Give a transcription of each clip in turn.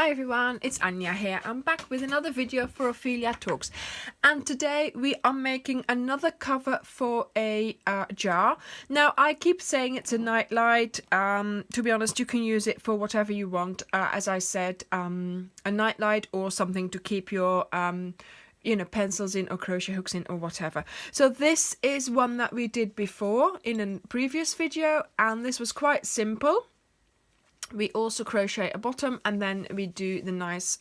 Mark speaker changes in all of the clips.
Speaker 1: Hi everyone, it's Anya here. I'm back with another video for Ophelia Talks, and today we are making another cover for a jar. Now I keep saying it's a nightlight. To be honest, you can use it for whatever you want. As I said, a nightlight or something to keep your pencils in or crochet hooks in or whatever. So this is one that we did before in a previous video, and this was quite simple. We also crochet a bottom and then we do the nice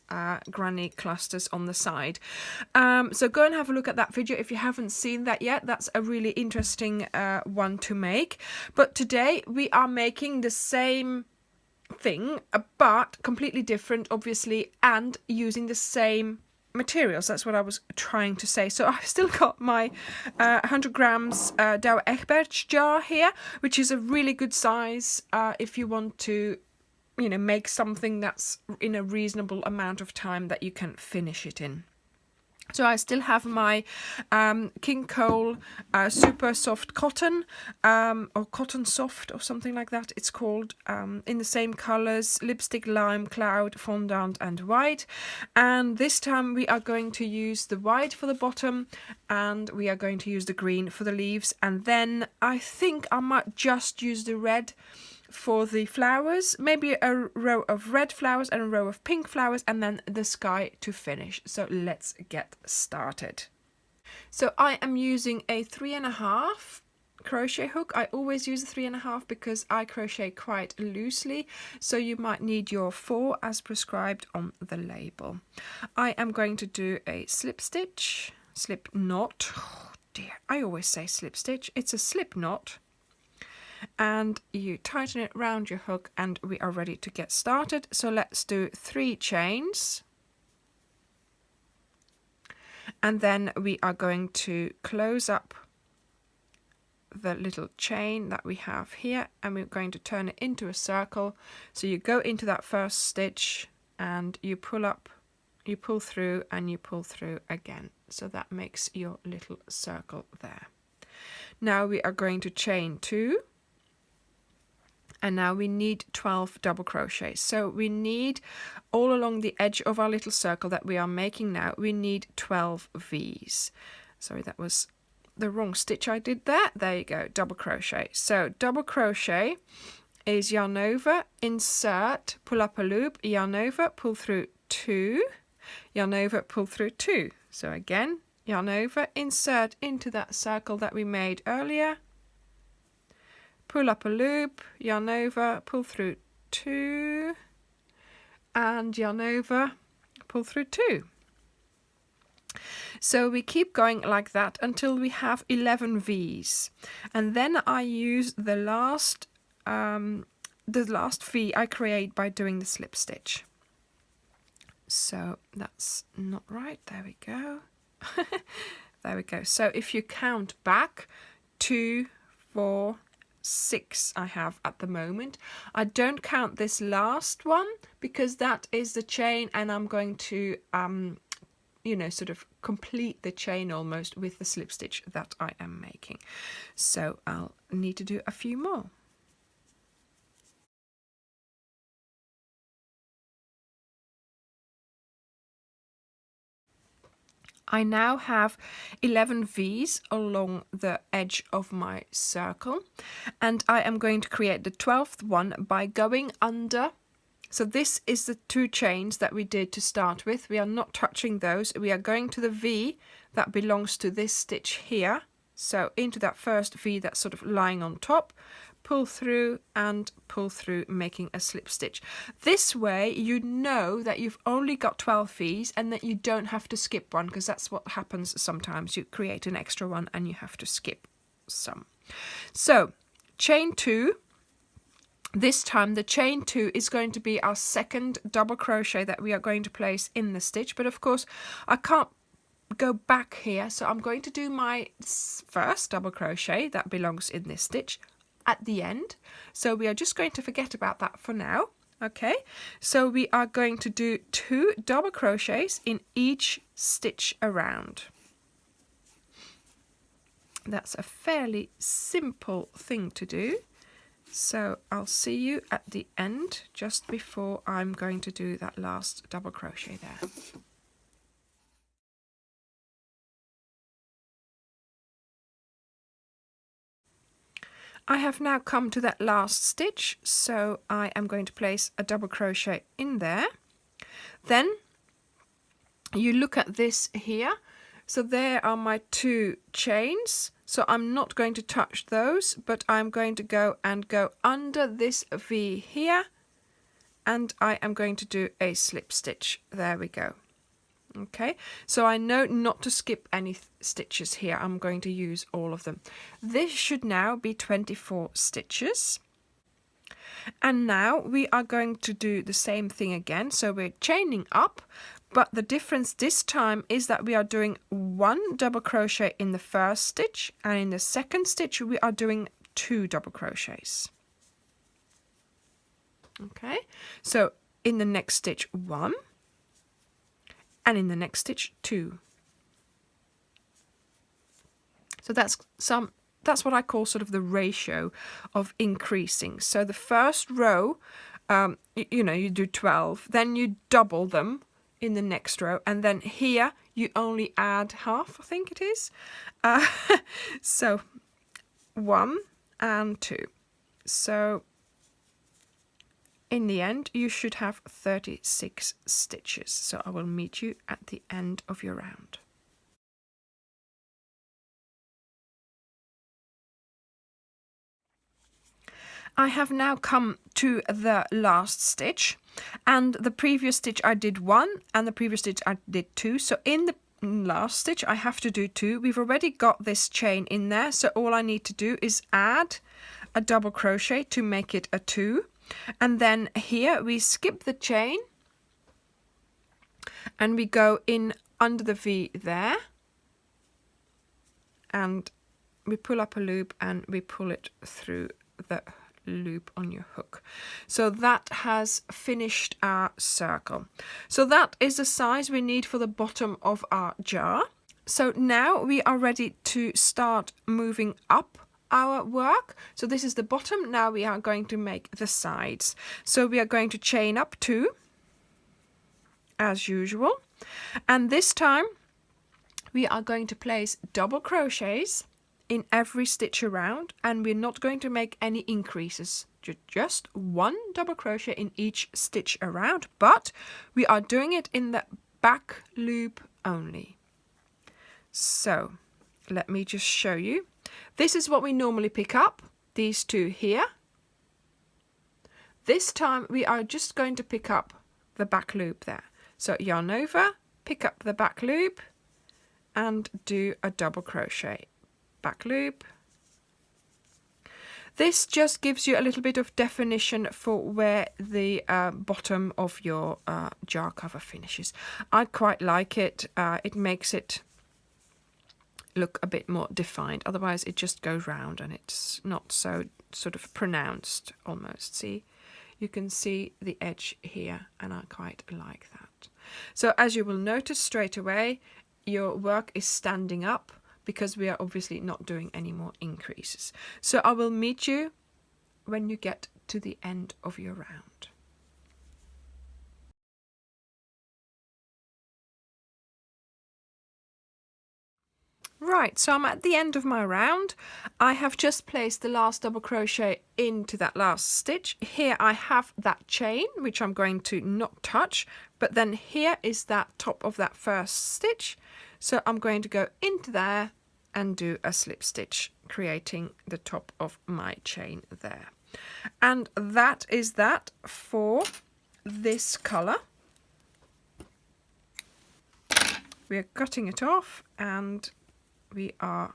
Speaker 1: granny clusters on the side. So go and have a look at that video if you haven't seen that yet. That's a really interesting one to make. But today we are making the same thing but completely different, obviously, and using the same materials. That's what I was trying to say. So I've still got my 100 grams Douwe Egberts jar here, which is a really good size if you want to make something that's in a reasonable amount of time that you can finish it in. So I still have my King Cole super soft cotton or CottonSoft or something like that it's called, in the same colors: lipstick, lime, cloud, fondant and white. And this time we are going to use the white for the bottom and we are going to use the green for the leaves, and then I think I might just use the red for the flowers, maybe a row of red flowers and a row of pink flowers, and then the sky to finish. So let's get started. So I am using a 3.5 crochet hook. I always use a 3.5 because I crochet quite loosely, so you might need your 4 as prescribed on the label. I am going to do a slip stitch, slip knot. Oh dear, I always say slip stitch. It's a slip knot. And you tighten it round your hook and we are ready to get started. So let's do 3 chains, and then we are going to close up the little chain that we have here and we're going to turn it into a circle. So you go into that first stitch and you pull up, you pull through and you pull through again. So that makes your little circle there. Now we are going to chain 2. And now we need 12 double crochets. So we need, all along the edge of our little circle that we are making now, we need 12 V's. Sorry, that was the wrong stitch I did there. There you go, double crochet. So double crochet is yarn over, insert, pull up a loop, yarn over, pull through 2, yarn over, pull through 2. So again, yarn over, insert into that circle that we made earlier, pull up a loop, yarn over, pull through 2, and yarn over, pull through 2. So we keep going like that until we have 11 V's, and then I use the last V I create by doing the slip stitch. So that's not right. There we go. There we go. So if you count back, 2, 4, 6 I have at the moment. I don't count this last one because that is the chain, and I'm going to sort of complete the chain almost with the slip stitch that I am making. So I'll need to do a few more. I now have 11 V's along the edge of my circle, and I am going to create the 12th one by going under. So this is the 2 chains that we did to start with. We are not touching those. We are going to the V that belongs to this stitch here. So into that first V that's sort of lying on top, pull through and pull through, making a slip stitch. This way you know that you've only got 12 V's and that you don't have to skip one, because that's what happens sometimes. You create an extra one and you have to skip some. So chain 2. This time the chain 2 is going to be our second double crochet that we are going to place in the stitch, but of course I can't go back here, so I'm going to do my first double crochet that belongs in this stitch at the end. So we are just going to forget about that for now. Okay, so we are going to do 2 double crochets in each stitch around. That's a fairly simple thing to do. So I'll see you at the end, just before I'm going to do that last double crochet there. I have now come to that last stitch, so I am going to place a double crochet in there. Then you look at this here. So there are my 2 chains. So I'm not going to touch those, but I'm going to go under this V here, and I am going to do a slip stitch. There we go. Okay, so I know not to skip any stitches here. I'm going to use all of them. This should now be 24 stitches. And now we are going to do the same thing again. So we're chaining up, but the difference this time is that we are doing 1 double crochet in the first stitch, and in the second stitch we are doing 2 double crochets. Okay, so in the next stitch 1, and in the next stitch 2. So that's what I call sort of the ratio of increasing. So the first row, you do 12, then you double them in the next row, and then here you only add half, I think it is. So 1 and 2. So in the end, you should have 36 stitches. So I will meet you at the end of your round. I have now come to the last stitch, and the previous stitch I did 1, and the previous stitch I did 2. So in the last stitch I have to do 2. We've already got this chain in there, so all I need to do is add a double crochet to make it a 2. And then here we skip the chain and we go in under the V there, and we pull up a loop and we pull it through the loop on your hook. So that has finished our circle. So that is the size we need for the bottom of our jar. So now we are ready to start moving up our work. So this is the bottom. Now we are going to make the sides. So we are going to chain up 2 as usual, and this time we are going to place double crochets in every stitch around, and we're not going to make any increases, just 1 double crochet in each stitch around, but we are doing it in the back loop only. So let me just show you. This is what we normally pick up, these 2 here. This time we are just going to pick up the back loop there. So yarn over, pick up the back loop and do a double crochet. Back loop. This just gives you a little bit of definition for where the bottom of your jar cover finishes. I quite like it. It makes it look a bit more defined. Otherwise it just goes round and it's not so sort of pronounced almost. See, you can see the edge here, and I quite like that. So as you will notice straight away, your work is standing up because we are obviously not doing any more increases. So I will meet you when you get to the end of your round. Right, so I'm at the end of my round. I have just placed the last double crochet into that last stitch. Here I have that chain, which I'm going to not touch, but then here is that top of that first stitch. So I'm going to go into there and do a slip stitch, creating the top of my chain there. And that is that for this colour. We're cutting it off and we are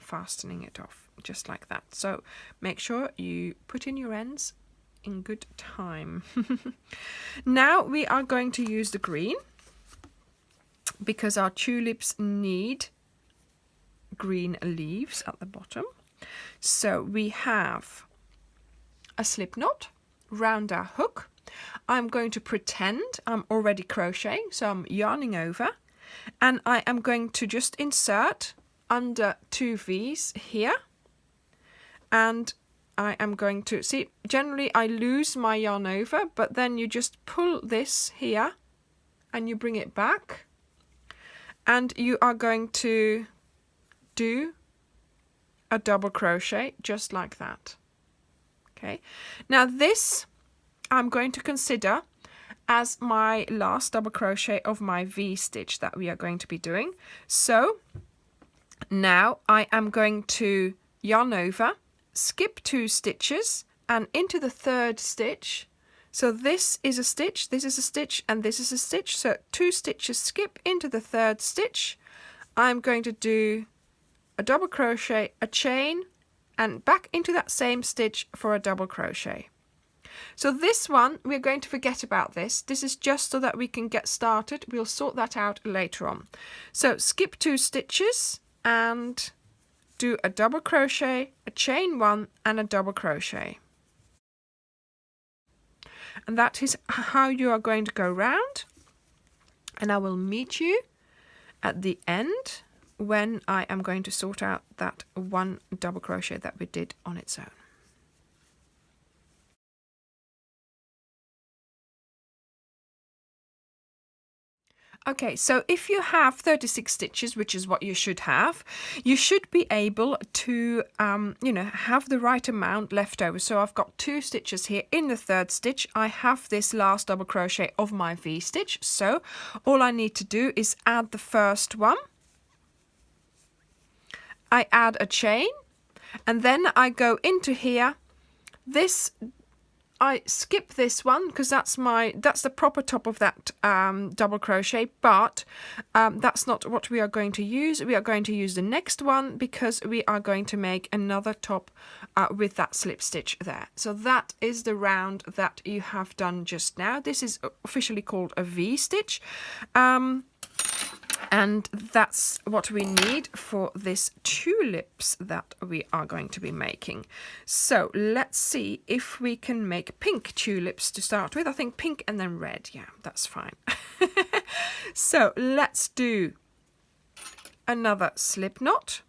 Speaker 1: fastening it off just like that. So make sure you put in your ends in good time. Now we are going to use the green because our tulips need green leaves at the bottom. So we have a slip knot round our hook. I'm going to pretend I'm already crocheting, so I'm yarning over, and I am going to just insert under 2 V's here, and I am going to see, generally I lose my yarn over, but then you just pull this here and you bring it back, and you are going to do a double crochet just like that. Okay, now this I'm going to consider as my last double crochet of my V stitch that we are going to be doing. So now I am going to yarn over, skip 2 stitches and into the 3rd stitch. So this is a stitch, this is a stitch, and this is a stitch. So 2 stitches, skip into the 3rd stitch. I'm going to do a double crochet, a chain, and back into that same stitch for a double crochet. So this one, we're going to forget about this. This is just so that we can get started. We'll sort that out later on. So skip 2 stitches and do a double crochet, a chain 1, and a double crochet. And that is how you are going to go round. And I will meet you at the end when I am going to sort out that 1 double crochet that we did on its own. Okay, so if you have 36 stitches, which is what you should have, you should be able to, have the right amount left over. So I've got 2 stitches here in the 3rd stitch. I have this last double crochet of my V stitch. So all I need to do is add the first one. I add a chain, and then I go into here. I skip this one because that's the proper top of that double crochet, but that's not what we are going to use. We are going to use the next one because we are going to make another top with that slip stitch there. So that is the round that you have done just now. This is officially called a V stitch. And that's what we need for this tulips that we are going to be making. So let's see if we can make pink tulips to start with. I think pink and then red. Yeah, that's fine. So let's do another slip knot.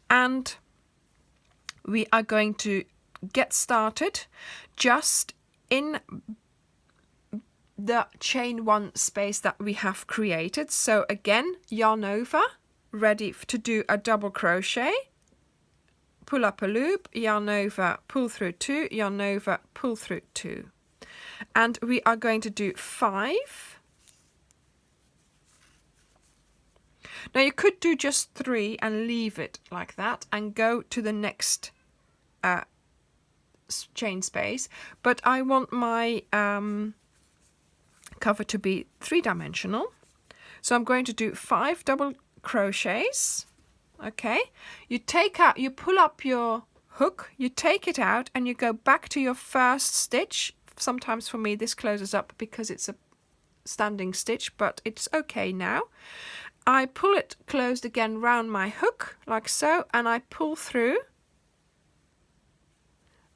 Speaker 1: And we are going to get started just in the chain 1 space that we have created. So again, yarn over, ready to do a double crochet, pull up a loop, yarn over, pull through 2, yarn over, pull through 2. And we are going to do 5. Now you could do just 3 and leave it like that and go to the next chain space, but I want my cover to be 3-dimensional, so I'm going to do 5 double crochets. Okay, you pull up your hook, you take it out, and you go back to your first stitch. Sometimes for me this closes up because it's a standing stitch, but it's okay now. I pull it closed again round my hook like so, and I pull through.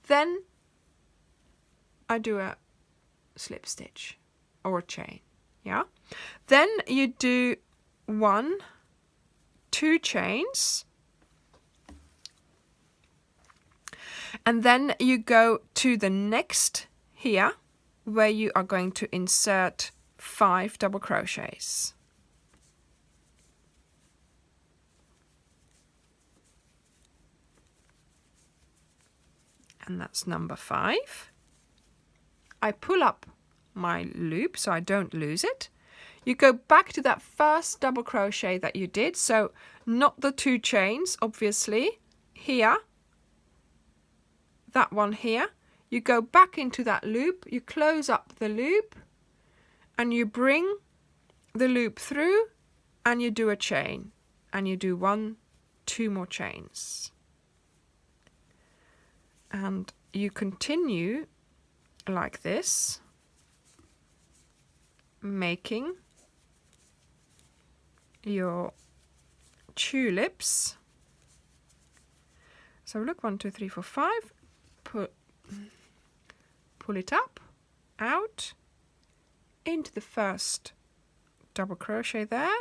Speaker 1: Then I do a slip stitch or a chain, yeah. Then you do 1, 2 chains, and then you go to the next here where you are going to insert 5 double crochets. And that's number 5. I pull up my loop so I don't lose it. You go back to that first double crochet that you did, so not the 2 chains, obviously. Here, that one here, you go back into that loop, you close up the loop, and you bring the loop through, and you do a chain, and you do 1, 2 more chains. And you continue like this, making your tulips. So look, 1, 2, 3, 4, 5. Pull it up, out, into the first double crochet there.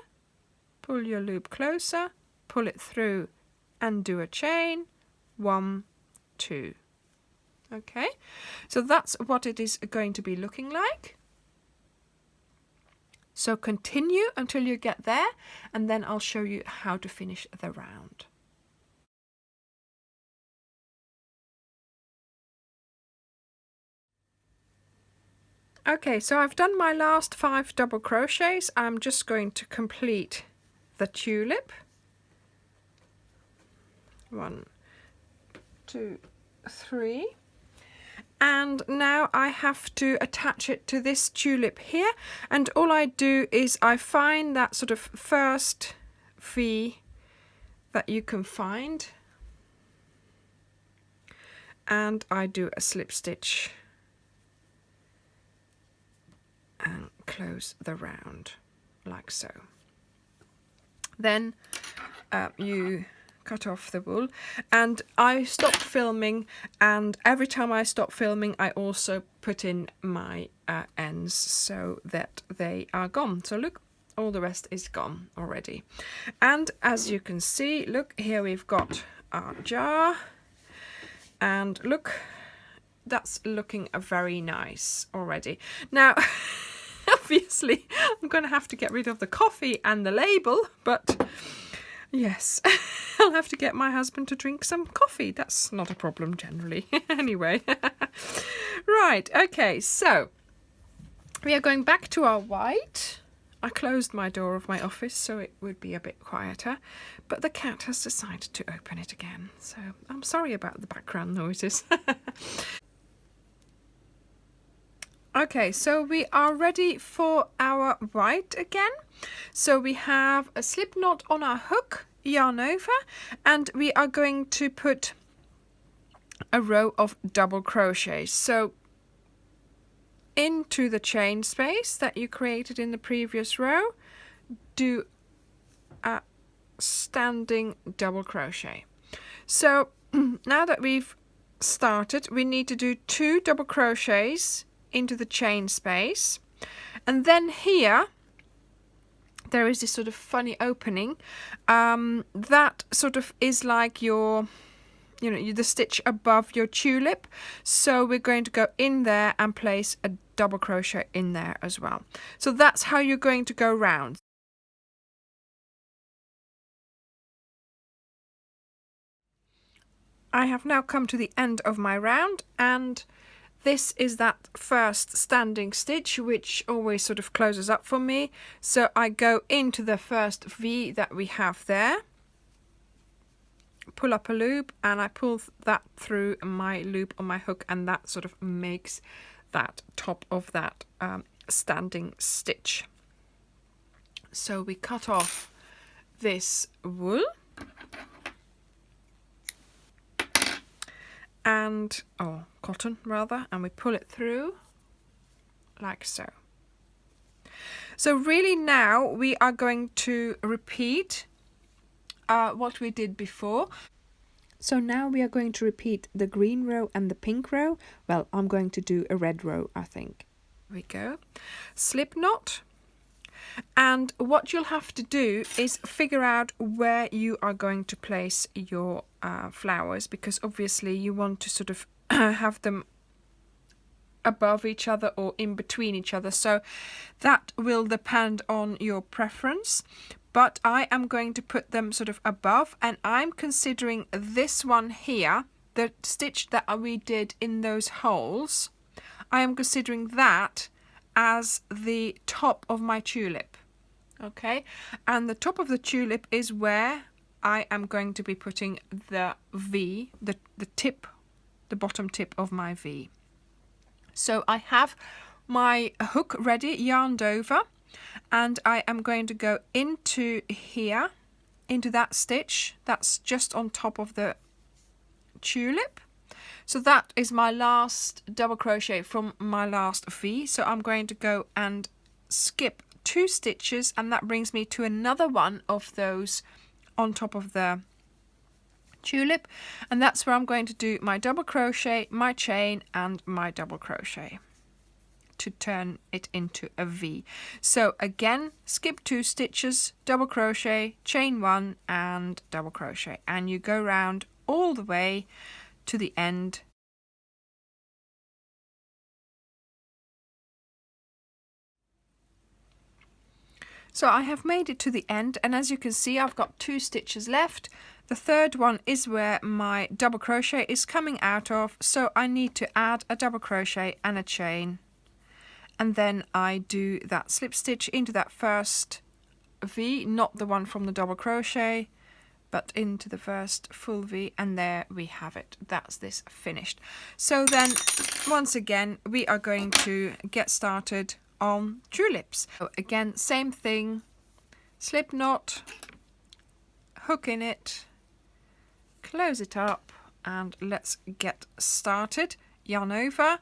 Speaker 1: Pull your loop closer, pull it through and do a chain, 1, 2. Okay, so that's what it is going to be looking like. So continue until you get there, and then I'll show you how to finish the round. Okay, so I've done my last 5 double crochets. I'm just going to complete the tulip. 1, 2, 3. And now I have to attach it to this tulip here, and all I do is I find that sort of first V that you can find, and I do a slip stitch and close the round like so. Then you cut off the wool, and I stopped filming, and every time I stop filming I also put in my ends so that they are gone. So look, all the rest is gone already. And as you can see, look, here we've got our jar, and look, that's looking very nice already. Now obviously I'm gonna have to get rid of the coffee and the label, but yes, I'll have to get my husband to drink some coffee. That's not a problem generally. Anyway, right, okay, so we are going back to our white. I closed my door of my office so it would be a bit quieter, but the cat has decided to open it again, so I'm sorry about the background noises. Okay, so we are ready for our white again. So we have a slip knot on our hook, yarn over, and we are going to put a row of double crochets. So into the chain space that you created in the previous row, do a standing double crochet. So now that we've started, we need to do 2 double crochets into the chain space, and then here there is this sort of funny opening that sort of is like your, you know, the stitch above your tulip, so we're going to go in there and place a double crochet in there as well. So that's how you're going to go round. I have now come to the end of my round, and this is that first standing stitch, which always sort of closes up for me. So I go into the first V that we have there, pull up a loop, and I pull that through my loop on my hook, and that sort of makes that top of that standing stitch. So we cut off this wool, and cotton rather, and we pull it through like so. So really now we are going to repeat what we did before. So now we are going to repeat the green row and the pink row. Well, I'm going to do a red row, I think. Here we go. Slip knot. And what you'll have to do is figure out where you are going to place your flowers, because obviously you want to sort of have them above each other or in between each other. So that will depend on your preference. But I am going to put them sort of above, and I'm considering this one here, the stitch that we did in those holes, I am considering that as the top of my tulip. Okay, and the top of the tulip is where I am going to be putting the V, the tip, the bottom tip of my V. So I have my hook ready, yarned over, and I am going to go into here, into that stitch that's just on top of the tulip. So that is my last double crochet from my last V. So I'm going to go and skip 2 stitches, and that brings me to another one of those on top of the tulip, and that's where I'm going to do my double crochet, my chain, and my double crochet. to turn it into a V. So again, skip 2 stitches, double crochet, chain 1 and double crochet, and you go round all the way to the end. So I have made it to the end, and as you can see, I've got 2 stitches left. The third one is where my double crochet is coming out of, so I need to add a double crochet and a chain. And then I do that slip stitch into that first V, not the one from the double crochet, but into the first full V, and there we have it. That's this finished. So then, once again, we are going to get started on tulips. So again, same thing, slip knot, hook in it, close it up, and let's get started. Yarn over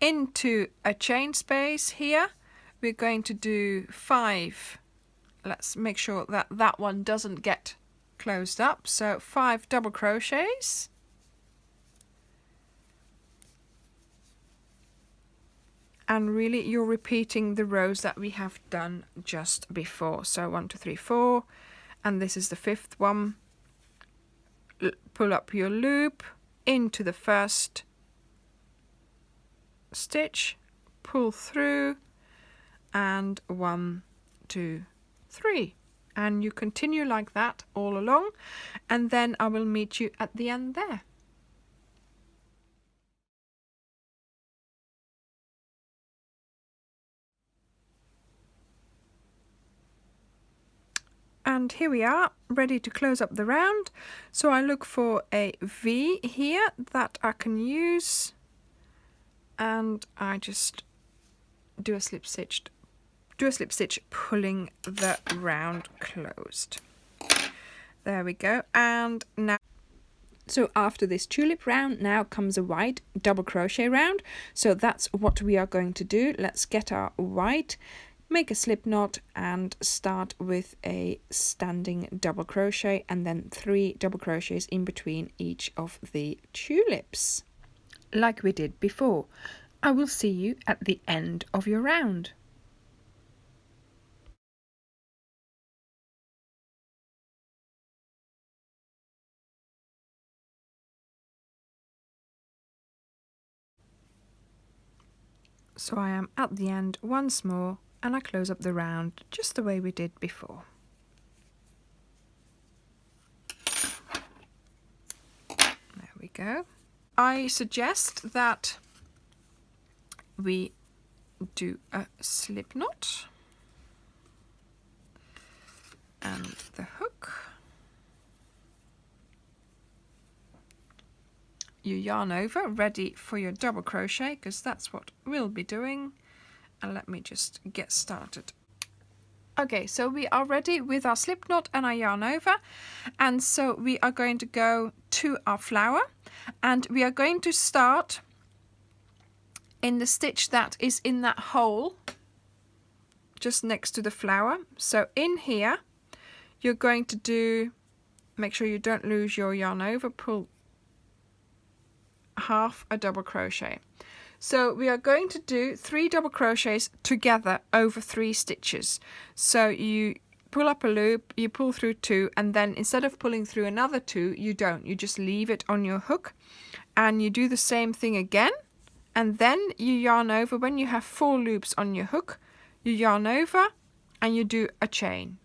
Speaker 1: into a chain space here. We're going to do 5. Let's make sure that that one doesn't get closed up. So 5 double crochets. And really you're repeating the rows that we have done just before. So 1, 2, 3, 4, and this is the 5th one. Pull up your loop into the first stitch, pull through, and 1, 2, 3. And you continue like that all along, and then I will meet you at the end there. And here we are, ready to close up the round. So I look for a V here that I can use, and I just do a slip stitch, pulling the round closed. There we go. And now, so after this tulip round, now comes a white double crochet round. So that's what we are going to do. Let's get our white, make a slip knot, and start with a standing double crochet, and then 3 double crochets in between each of the tulips, like we did before. I will see you at the end of your round. So I am at the end once more, and I close up the round just the way we did before. There we go. I suggest that we do a slip knot and the hook. You yarn over, ready for your double crochet, because that's what we'll be doing. And let me just get started. Okay, so we are ready with our slip knot and our yarn over, and so we are going to go to our flower, and we are going to start in the stitch that is in that hole just next to the flower. So in here you're going to do, make sure you don't lose your yarn over, pull half a double crochet. So we are going to do 3 double crochets together over 3 stitches. So you pull up a loop, you pull through 2, and then instead of pulling through another 2, you don't, you just leave it on your hook, and you do the same thing again, and then you yarn over. When you have 4 loops on your hook, you yarn over and you do a chain.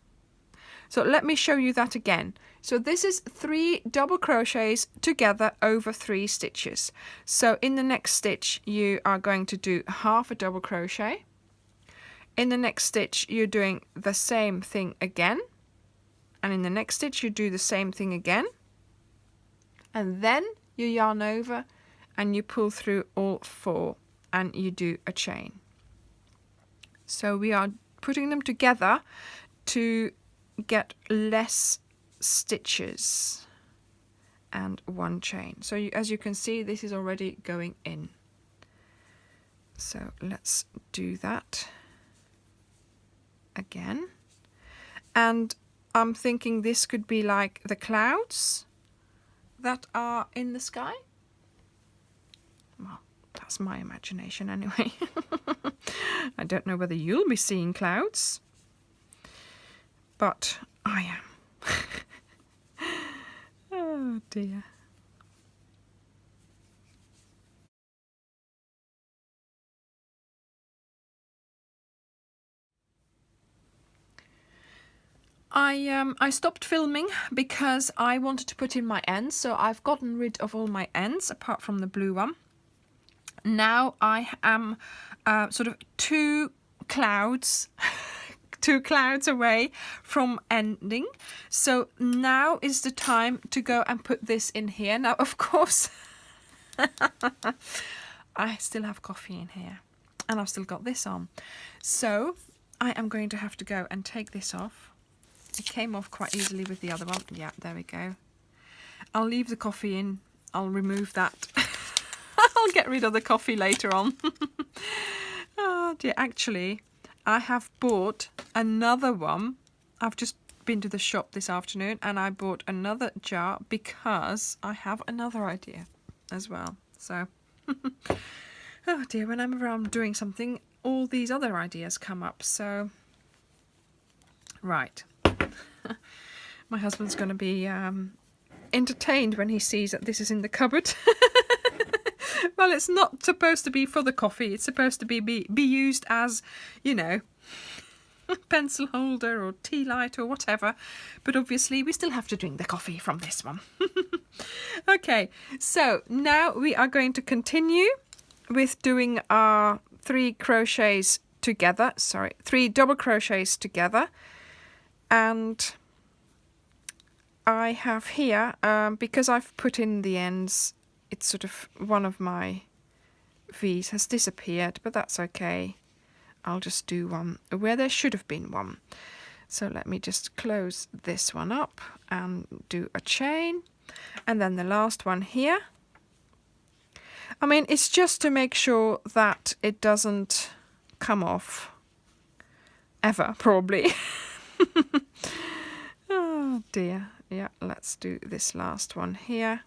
Speaker 1: So let me show you that again. So this is 3 double crochets together over 3 stitches. So in the next stitch you are going to do half a double crochet. In the next stitch you're doing the same thing again, and in the next stitch you do the same thing again, and then you yarn over and you pull through all 4 and you do a chain. So we are putting them together to get less stitches and 1 chain. So as you can see, this is already going in. So let's do that again. And I'm thinking this could be like the clouds that are in the sky. Well, That's my imagination anyway. I don't know whether you'll be seeing clouds, but I am. Oh dear. I stopped filming because I wanted to put in my ends, so I've gotten rid of all my ends apart from the blue one. Now I am sort of two clouds away from ending, so now is the time to go and put this in here. Now of course I still have coffee in here and I've still got this on, so I am going to have to go and take this off. It came off quite easily with the other one. Yeah, there we go. I'll leave the coffee in. I'll remove that. I'll get rid of the coffee later on. Oh dear, actually, I have bought another one. I've just been to the shop this afternoon and I bought another jar because I have another idea as well. So, oh dear, whenever I'm doing something, all these other ideas come up. So, right. My husband's going to be entertained when he sees that this is in the cupboard. Well, it's not supposed to be for the coffee. It's supposed to be used as, you know, pencil holder or tea light or whatever. But obviously we still have to drink the coffee from this one. Okay, so now we are going to continue with doing our 3 crochets together. Sorry, 3 double crochets together. And I have here, because I've put in the ends, it's sort of one of my V's has disappeared, but that's okay. I'll just do one where there should have been one. So let me just close this one up and do a chain. And then the last one here. I mean, it's just to make sure that it doesn't come off ever, probably. Oh dear. Yeah, let's do this last one here.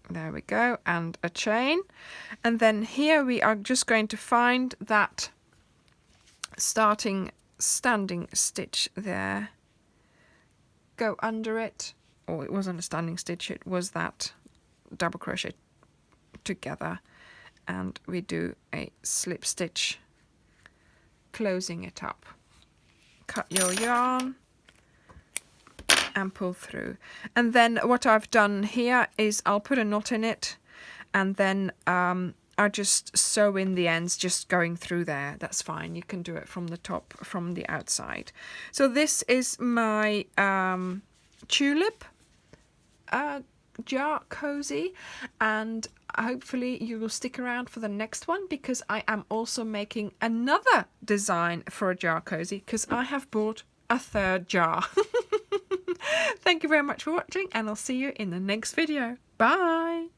Speaker 1: There we go, and a chain. And then here we are just going to find that standing stitch there. Go under it. Oh, it wasn't a standing stitch, it was that double crochet together. And we do a slip stitch, closing it up. Cut your yarn and pull through. And then what I've done here is I'll put a knot in it, and then I just sew in the ends, just going through there. That's fine. You can do it from the top, from the outside. So this is my Tulip jar cozy, and hopefully you will stick around for the next one, because I am also making another design for a jar cozy, because I have bought a 3rd jar. Thank you very much for watching, and I'll see you in the next video. Bye.